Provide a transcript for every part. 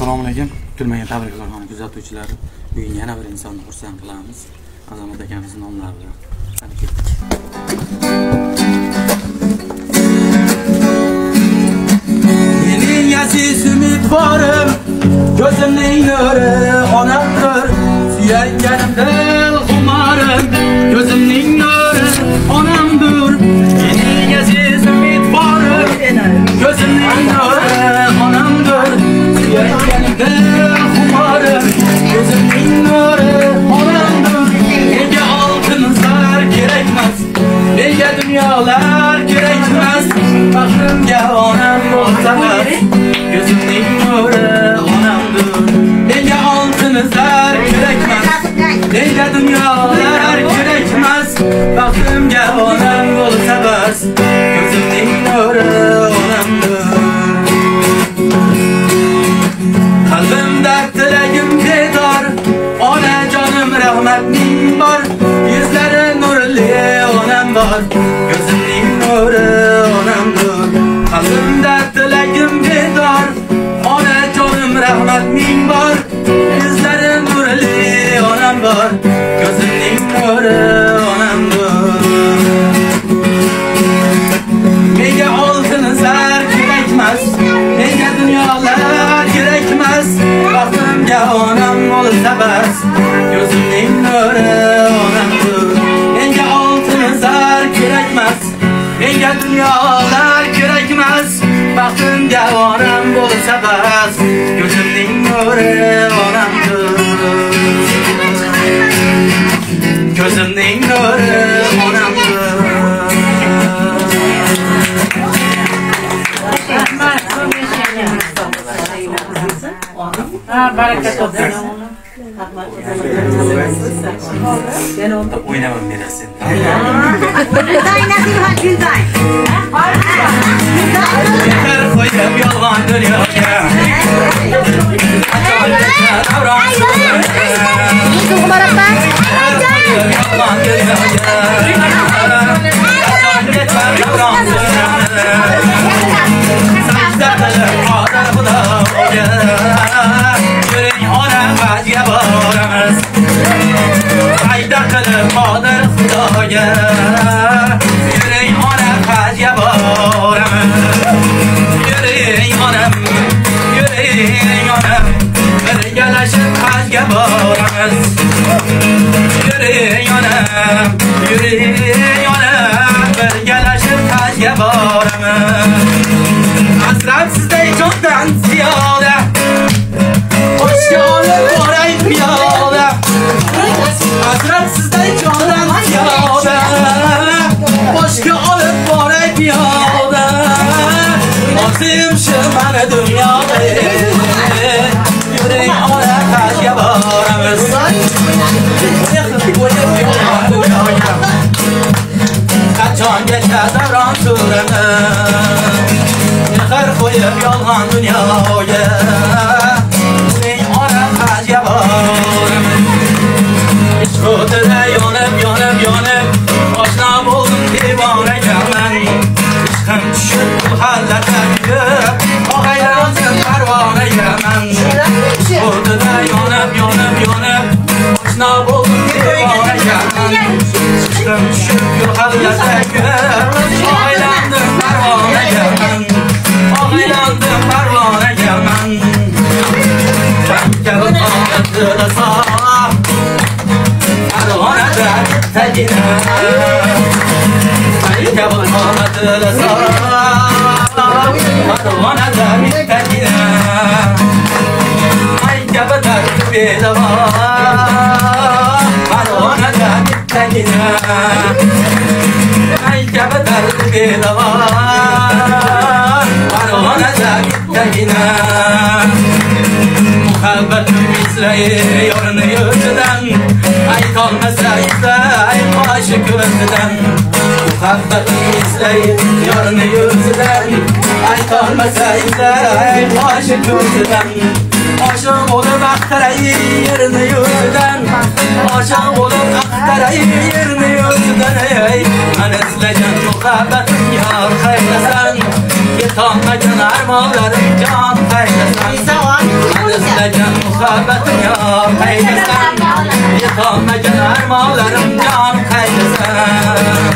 Assalomu alaykum. Kutilmagan tabriklarni kuzatuvchilari. Bugun yana bir insonni xursand qilamiz. Azamat akamizning nomlari bilan. Qani ketdik. Mening aziz umidvorim, ko'zimning nuri onamdir. Suyganimdil xumarim, ko'zimning nuri onamdir. Mening aziz umidvorim, ko'zimning nuri onamdir. Suyganimdil xumarim, ko'zimning nuri onamdir. Nega oltinlar kerakmas, nega dunyolar kerakmas, baxtimga onam bo'lsamas, ko'zimning nuri onamdir. Nega oltinlar kerakmas, nega dunyolar kerakmas, baxtimga onam bo'lsamas, ko'zimning nuri onamdir. Qalbimda tilagim bedor, onajonim rahmatning bor, yuzlari nurli onam bor, ko'zimning nuri onamdir. Qalbimda tilagim bedor, onajonim rahmatning bor, yuzlari nurli onam bor, ko'zimning nuri onamdir. Nega oltin zar kerakmas, nega dunyolar kerakmas, baxtimga onam bo'lsa bas, ko'zimning nuri onamdir. Nega oltin zar kerakmas, nega dunyolar kerakmas, baxtimga onam bo'lsa bas, ko'zimning nuri onamdir. Ko'zimning nuri onamdir. Barakat olsun. Oynamam berasin. Yeter koyup yolgan dünyaya. Yüreğin ona hacıya varamız, ayda kılıp qadir Xudoga. Yüreğin ona hacıya varamız, yüreğin onam, birgalashib hajga boramiz. Yüreğin onam, birgalashib hajga boramiz. Asrab sizday jondan ziyoda, qo'shga olib boray piyoda. Asrab sizday jondan ziyoda, qo'shga olib boray piyoda. Orzuyim shu mana dunyoda, yuring ona hajga boramiz. Qachongacha davron suramiz, mehr qo'yib yolg'on dunyoga. Yuring ona hajga boramiz. Ishq o'tida yonib oshna bo'ldim devonaman. Ishqim tushib bu hallatlarga, og'aylandim parvonaman. Ishq o'tida yonib oshna bo'ldim devonaman. Ishqim tushib bu hallatlarga, og'aylandim parvonaman. Og'aylandim parvonaman. Kabi omadida sog', parvonada tagina. Kabi omadida sog', parvonada tagina. Ay kabi dard bedavo, parvonada tagina. Ay kabi dard bedavo, parvonada tagina. Muhabbatim izlay yorini yuzidan, aytolmasa izlay qoshi ko'zidan. Muhabbatim izlay yorini yuzidan, aytolmasa izlay qoshi ko'zidan. Oshiq bo'lib aqtaray yerini yuzidan, oshiq bo'lib aqtaray yerini yuzidan. Mana izlagan muhabbatim yor qaylasan, yetolmagan armonlarim jon qaylasan. Azizlagan muhabbatim yor qaydasan yetolmagan armonlarim jon qaydasan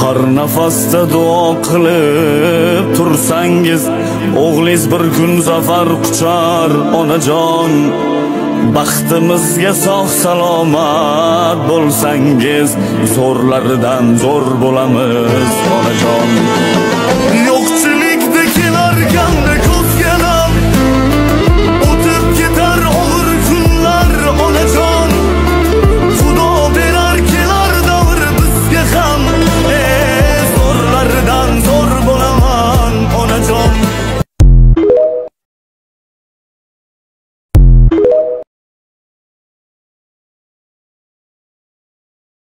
Har nafasda duo qilib tursangiz o'g'lingiz bir kun zafar quchar onajon baxtimizga sog' salomat bo'lsangiz zo'rlaridan zo'r bo'lamiz onajon